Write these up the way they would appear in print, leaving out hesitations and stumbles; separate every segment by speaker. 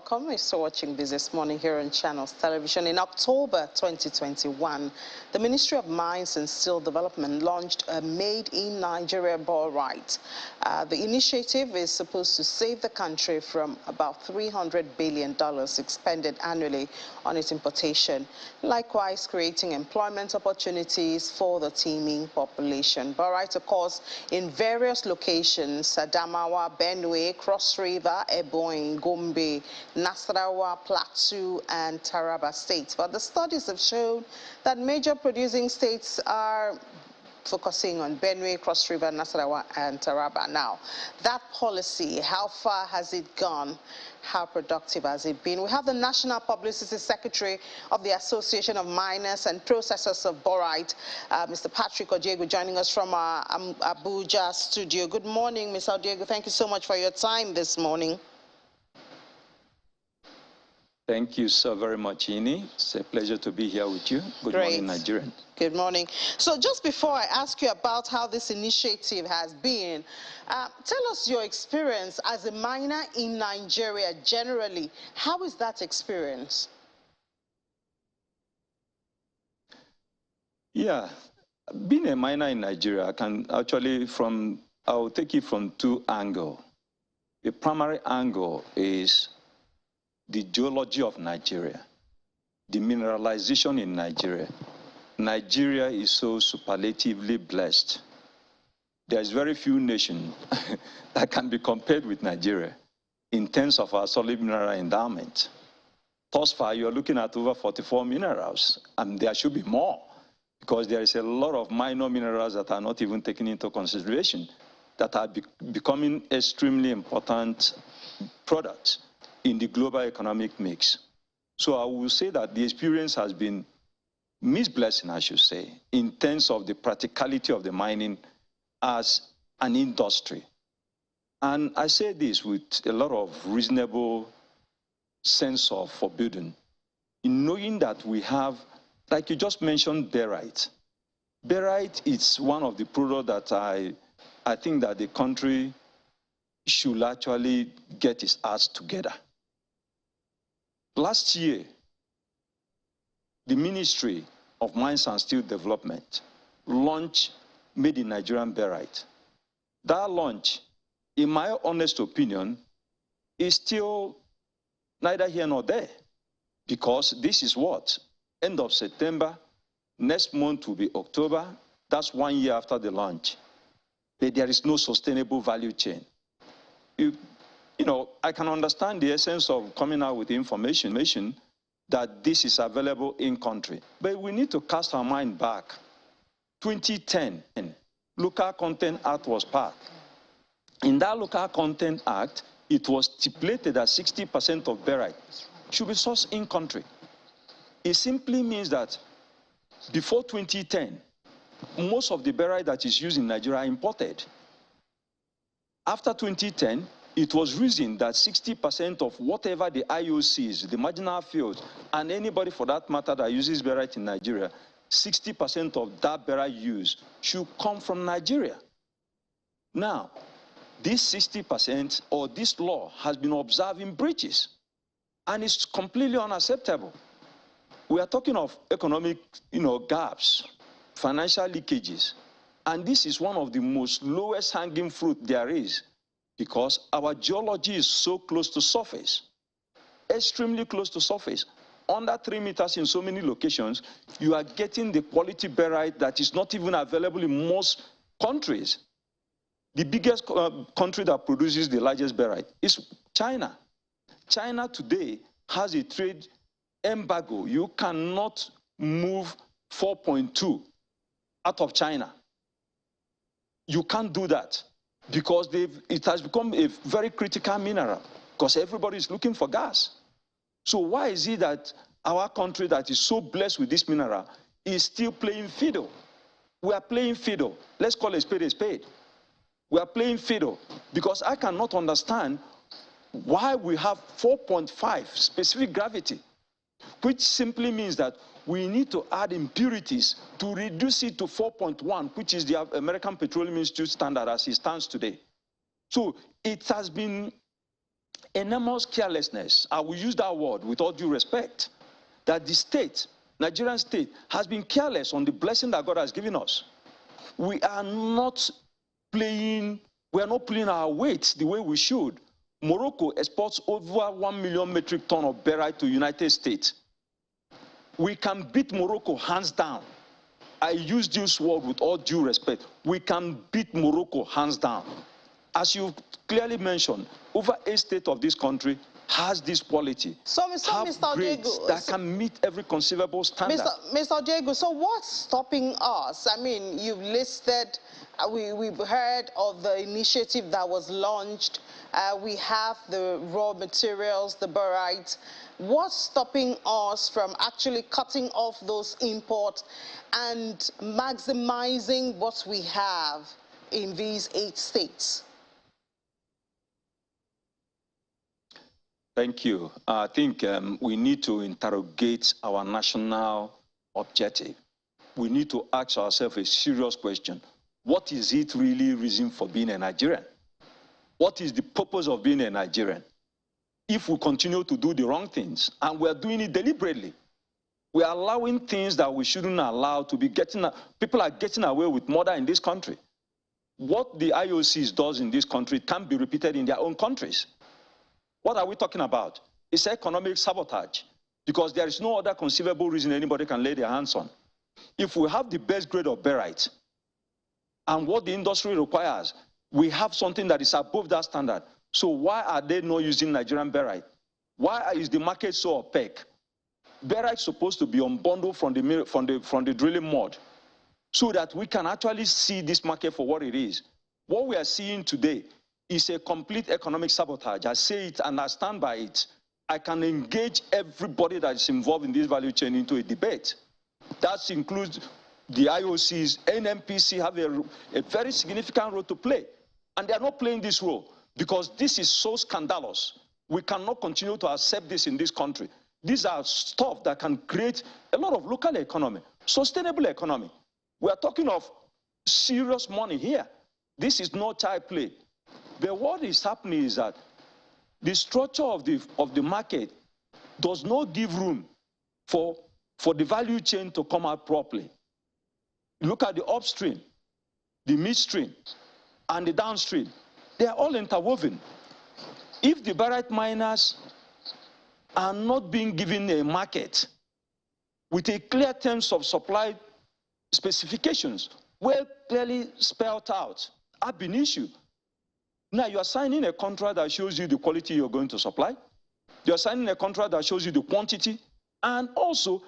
Speaker 1: welcome. We're still watching Business Morning here on Channels Television. In October 2021, the Ministry of Mines and Steel Development launched a Made in Nigeria Barite. The initiative is supposed to save the country from about $300 billion expended annually on its importation, likewise creating employment opportunities for the teeming population. Barite occurs in various locations: Adamawa, Benue, Cross River, Ebonyi, Gombe, Nasarawa, Plateau, and Taraba states. But the studies have shown that major producing states are focusing on Benue, Cross River, Nasarawa, and Taraba. Now, that policy, how far has it gone? How productive has it been? We have the National Publicity Secretary of the Association of Miners and Processors of Barite, Mr. Patrick Odiego, joining us from our Abuja studio. Good morning, Mr. Odiego. Thank you so much for your time this morning.
Speaker 2: Thank you so very much, Ini. It's a pleasure to be here with you. Good morning, Nigerian.
Speaker 1: Good morning. So just before I ask you about how this initiative has been, tell us your experience as a miner in Nigeria generally. How is that experience?
Speaker 2: Yeah, being a miner in Nigeria, I can actually I'll take it from two angles. The primary angle is the geology of Nigeria, the mineralization in Nigeria. Nigeria is so superlatively blessed. There's very few nations that can be compared with Nigeria in terms of our solid mineral endowment. Thus far, you're looking at over 44 minerals, and there should be more, because there is a lot of minor minerals that are not even taken into consideration that are becoming extremely important products in the global economic mix. So I will say that the experience has been misblessing, I should say, in terms of the practicality of the mining as an industry. And I say this with a lot of reasonable sense of foreboding, in knowing that we have, like you just mentioned, barite. Barite is one of the products that I think that the country should actually get its acts together. Last year, the Ministry of Mines and Steel Development launched Made in Nigerian Barite. That launch, in my honest opinion, is still neither here nor there, because this is what? End of September, next month will be October, that's 1 year after the launch. But there is no sustainable value chain. You know, I can understand the essence of coming out with information that this is available in country. But we need to cast our mind back. 2010, Local Content Act was passed. In that Local Content Act, it was stipulated that 60% of barite should be sourced in country. It simply means that before 2010, most of the barite that is used in Nigeria are imported. After 2010, it was reasoned that 60% of whatever the IOCs, the marginal fields, and anybody for that matter that uses barite in Nigeria, 60% of that barite use should come from Nigeria. Now, this 60% or this law has been observing breaches, and it's completely unacceptable. We are talking of economic, gaps, financial leakages, and this is one of the most lowest hanging fruit there is, because our geology is so close to surface, extremely close to surface. Under 3 meters in so many locations, you are getting the quality barite that is not even available in most countries. The biggest country that produces the largest barite is China. China today has a trade embargo. You cannot move 4.2 out of China. You can't do that, because it has become a very critical mineral, because everybody is looking for gas. So why is it that our country that is so blessed with this mineral is still playing fiddle? We are playing fiddle. Let's call a spade a spade. We are playing fiddle, because I cannot understand why we have 4.5 specific gravity, which simply means that we need to add impurities to reduce it to 4.1, which is the American Petroleum Institute standard as it stands today. So it has been enormous carelessness, I will use that word with all due respect, that the state, Nigerian state, has been careless on the blessing that God has given us. We are not playing our weight the way we should. Morocco exports over 1 million metric tons of barite to the United States. We can beat Morocco hands down. I use this word with all due respect. We can beat Morocco hands down. As you clearly mentioned, over 8 states of this country has this quality.
Speaker 1: So, Mr.
Speaker 2: Grades
Speaker 1: Diego,
Speaker 2: that can meet every conceivable standard.
Speaker 1: Mr. Diego, so what's stopping us? I mean, you've listed, we've heard of the initiative that was launched. We have the raw materials, the barite. What's stopping us from actually cutting off those imports and maximizing what we have in these 8 states?
Speaker 2: Thank you. I think we need to interrogate our national objective. We need to ask ourselves a serious question. What is it really reason for being a Nigerian? What is the purpose of being a Nigerian? If we continue to do the wrong things, and we are doing it deliberately, we are allowing things that we shouldn't allow to be people are getting away with murder in this country. What the IOCs does in this country can't be repeated in their own countries. What are we talking about? It's economic sabotage, because there is no other conceivable reason anybody can lay their hands on. If we have the best grade of barite, and what the industry requires, we have something that is above that standard. So why are they not using Nigerian barite? Why is the market so opaque? Barite is supposed to be unbundled from the drilling mud, so that we can actually see this market for what it is. What we are seeing today is a complete economic sabotage. I say it and I stand by it. I can engage everybody that is involved in this value chain into a debate. That includes the IOCs. NNPC have a very significant role to play. And they are not playing this role because this is so scandalous. We cannot continue to accept this in this country. These are stuff that can create a lot of local economy, sustainable economy. We are talking of serious money here. This is not child play. But what is happening is that the structure of the market does not give room for the value chain to come out properly. Look at the upstream, the midstream, and the downstream. They are all interwoven. If the barite miners are not being given a market with a clear terms of supply specifications, well clearly spelled out, have been issued. Now you are signing a contract that shows you the quality you're going to supply. You're signing a contract that shows you the quantity and also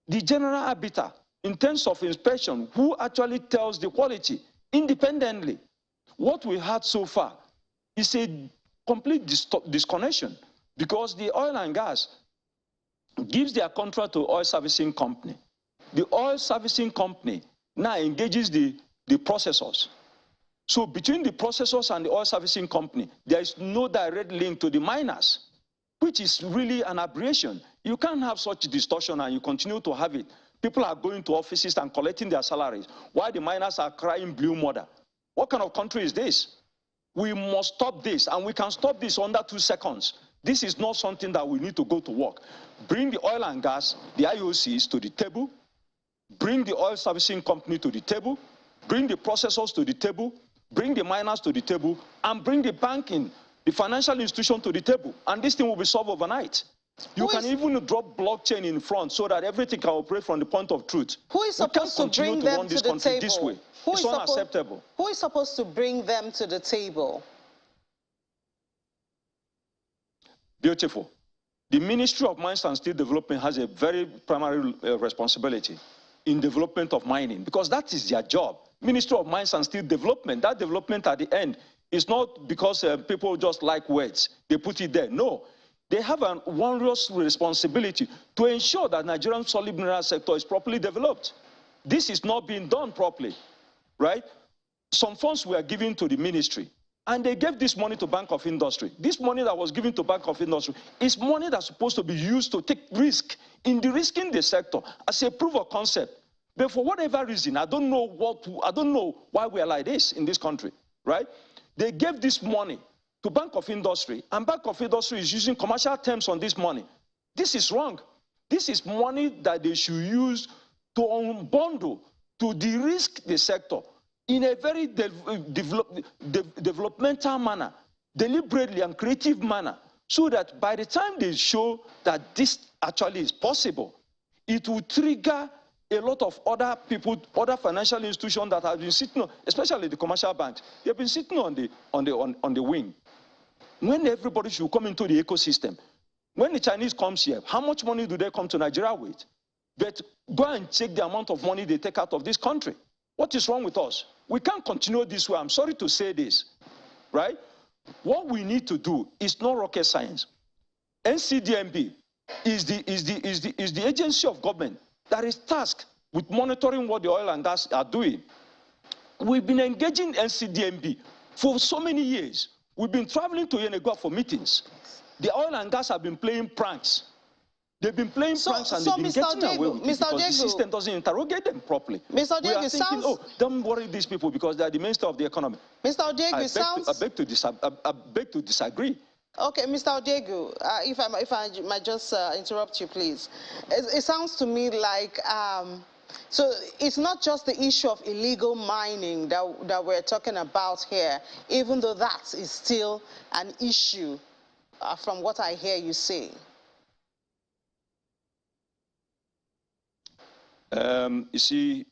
Speaker 2: the general arbiter in terms of inspection, who actually tells the quality independently. What we had so far is a complete disconnection, because the oil and gas gives their contract to oil servicing company. The oil servicing company now engages the processors. So between the processors and the oil servicing company, there is no direct link to the miners, which is really an aberration. You can't have such distortion and you continue to have it. People are going to offices and collecting their salaries while the miners are crying blue murder. What kind of country is this? We must stop this, and we can stop this under 2 seconds. This is not something that we need to go to work. Bring the oil and gas, the IOCs to the table, bring the oil servicing company to the table, bring the processors to the table, bring the miners to the table, and bring the banking, the financial institution to the table. And this thing will be solved overnight. You can even drop blockchain in front so that everything can operate from the point of truth.
Speaker 1: Who is supposed to bring them to the table?
Speaker 2: This way. It's unacceptable.
Speaker 1: Who is supposed to bring them to the table?
Speaker 2: Beautiful. The Ministry of Mines and Steel Development has a very primary responsibility in development of mining, because that is their job. Ministry of Mines and Steel Development, that development at the end is not because people just like words. They put it there. No. They have an onerous responsibility to ensure that Nigerian solid mineral sector is properly developed. This is not being done properly, right? Some funds were given to the ministry, and they gave this money to Bank of Industry. This money that was given to Bank of Industry is money that's supposed to be used to take risk in the sector as a proof of concept. But for whatever reason, I don't know why we are like this in this country, right? They gave this money to Bank of Industry, and Bank of Industry is using commercial terms on this money. This is wrong. This is money that they should use to unbundle, to de-risk the sector in a very developmental manner, deliberately and creative manner, so that by the time they show that this actually is possible, it will trigger a lot of other people, other financial institutions that have been sitting on, especially the commercial banks, they've been sitting on the wing. When everybody should come into the ecosystem, when the Chinese comes here, how much money do they come to Nigeria with? But go and check the amount of money they take out of this country. What is wrong with us? We can't continue this way. I'm sorry to say this, right? What we need to do is not rocket science. NCDMB is the agency of government that is tasked with monitoring what the oil and gas are doing. We've been engaging NCDMB for so many years. We've been traveling to Yenagoa for meetings. The oil and gas have been playing pranks. They've been playing pranks and they've been getting away with it because the system doesn't interrogate them properly.
Speaker 1: Mr.
Speaker 2: We are thinking, oh, don't worry these people because they are the mainstay of the economy.
Speaker 1: Mr. Odiegu,
Speaker 2: I beg to disagree.
Speaker 1: Okay, Mr. Odiegu, if I might just interrupt you, please. It sounds to me like, so it's not just the issue of illegal mining that we're talking about here, even though that is still an issue from what I hear you say.
Speaker 2: You see,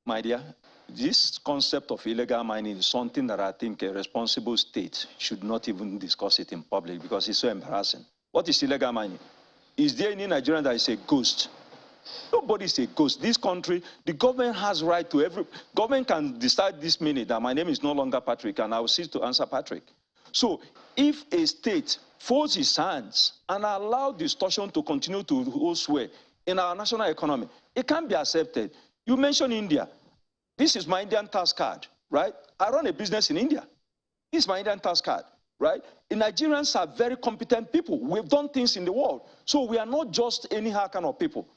Speaker 2: my dear, this concept of illegal mining is something that I think a responsible state should not even discuss it in public because it's so embarrassing. What is illegal mining? Is there any Nigerian that is a ghost? Nobody is a ghost. This country, the government has right to every... Government can decide this minute that my name is no longer Patrick and I will cease to answer Patrick. So if a state folds its hands and allow distortion to continue to hold sway in our national economy, it can't be accepted. You mentioned India. This is my Indian tax card, right? I run a business in India. This is my Indian tax card, right? The Nigerians are very competent people. We've done things in the world. So we are not just anyhow kind of people.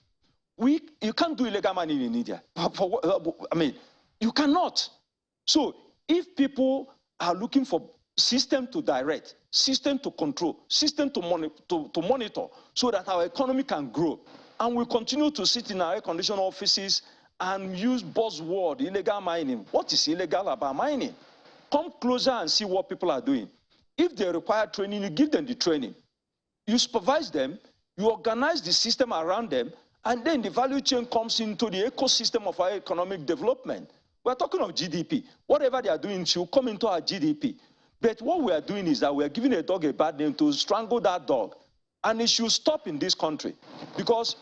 Speaker 2: You can't do illegal mining in India. I mean, you cannot. So if people are looking for system to direct, system to control, system to monitor so that our economy can grow, and we continue to sit in our air-conditioned offices and use buzzword, illegal mining. What is illegal about mining? Come closer and see what people are doing. If they require training, you give them the training. You supervise them, you organize the system around them, and then the value chain comes into the ecosystem of our economic development. We're talking of GDP. Whatever they are doing should come into our GDP. But what we are doing is that we are giving a dog a bad name to strangle that dog. And it should stop in this country. Because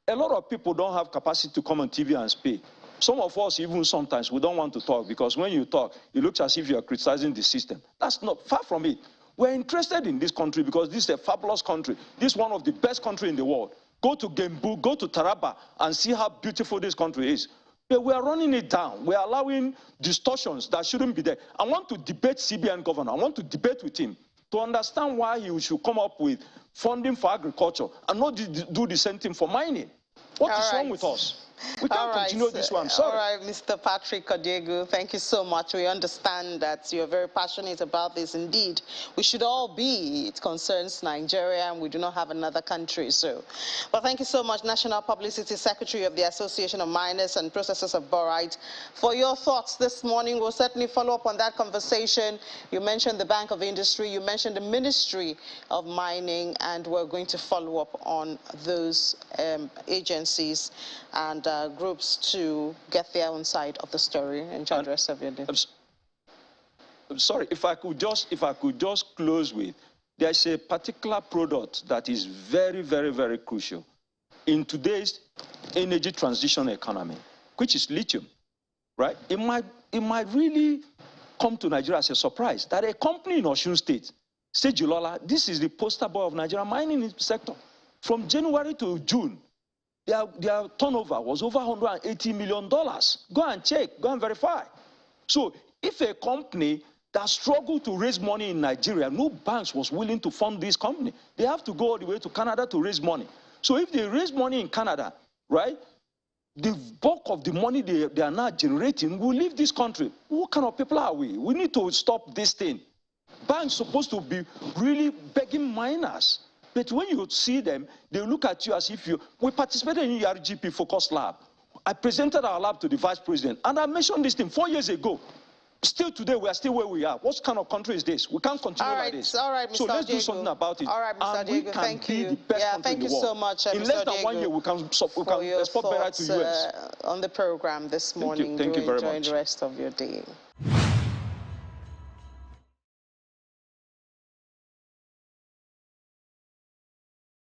Speaker 2: a lot of people don't have capacity to come on TV and speak. Some of us, even sometimes, we don't want to talk because when you talk, it looks as if you are criticizing the system. That's not far from it. We're interested in this country because this is a fabulous country. This is one of the best countries in the world. Go to Gembu, go to Taraba, and see how beautiful this country is. But we are running it down. We are allowing distortions that shouldn't be there. I want to debate CBN governor. I want to debate with him to understand why he should come up with funding for agriculture and not do the same thing for mining. What is wrong with us? We can't continue this one. I'm sorry.
Speaker 1: All right, Mr. Patrick Odiegu, thank you so much. We understand that you're very passionate about this. Indeed, we should all be. It concerns Nigeria, and we do not have another country. So, well, thank you so much, National Publicity Secretary of the Association of Miners and Processors of Barite, for your thoughts this morning. We'll certainly follow up on that conversation. You mentioned the Bank of Industry, you mentioned the Ministry of Mining, and we're going to follow up on those agencies and groups to get their own side of the story. Enjoy the rest of your day.
Speaker 2: I'm sorry, if I could just close with, there's a particular product that is very, very, very crucial in today's energy transition economy, which is lithium, right? It might really come to Nigeria as a surprise that a company in Osun State, Sejilola, this is the poster boy of Nigerian mining sector, from January to June, their turnover was over $180 million. Go and check, go and verify. So if a company that struggled to raise money in Nigeria, no banks was willing to fund this company. They have to go all the way to Canada to raise money. So if they raise money in Canada, right, the bulk of the money they are now generating will leave this country. What kind of people are we? We need to stop this thing. Banks supposed to be really begging miners. But when you see them, they look at you as if you... We participated in the RGP Focus Lab. I presented our lab to the vice president, and I mentioned this thing 4 years ago. Still today, we are still where we are. What kind of country is this? We can't continue like this.
Speaker 1: All right, Mr.
Speaker 2: So let's
Speaker 1: Diego.
Speaker 2: do something about it.
Speaker 1: All right, Mr.
Speaker 2: And
Speaker 1: Diego,
Speaker 2: we can
Speaker 1: thank
Speaker 2: be
Speaker 1: you.
Speaker 2: the best country
Speaker 1: Thank
Speaker 2: in the
Speaker 1: you
Speaker 2: world.
Speaker 1: so much,
Speaker 2: in
Speaker 1: Mr.
Speaker 2: less than
Speaker 1: Diego,
Speaker 2: 1 year, we can export better to
Speaker 1: thoughts,
Speaker 2: US.
Speaker 1: on the program this morning.
Speaker 2: Thank you very
Speaker 1: enjoy
Speaker 2: much.
Speaker 1: the rest of your day.